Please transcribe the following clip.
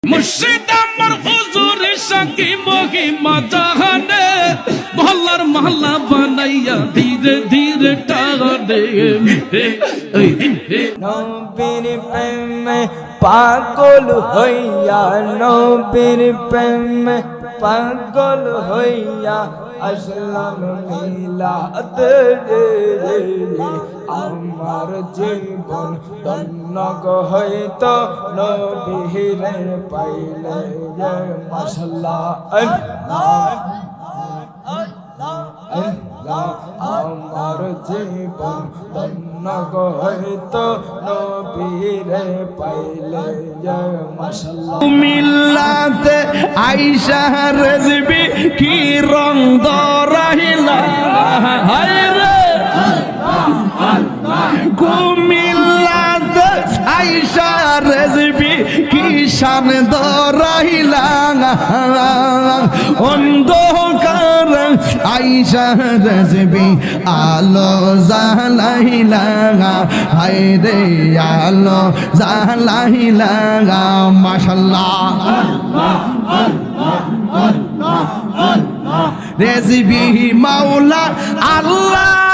মুর্শিদ আমার হুজুরের সাকি মহিমা জাহানে মহল্লার মহল্লা বানাইয়া ধীরে ধীরে টানে নবীর প্রেমে পাগল হইয়া নবীর প্রেমে পাগল হইয়া আসলাম মিলাদ রে আমার জীবন ধন্য হইতো নবীরে পাইলে রে মাশাআল্লাহ আমার জীবন ধন্য হইতো নবীরে পাইলে রে মাশাআল্লাহ মিল্লাতে আয়েশা রেজবি কি রং দরাইলা হায় রে কুমিল্লাতে আয়েশা রেজবি কি শান দরাইলা অন্ধকার আয়েশা রেজবি আলো জালাইলা হায় রে আলো জালাইলা মাশাআল্লাহ রেজবি মাওলা আল্লাহ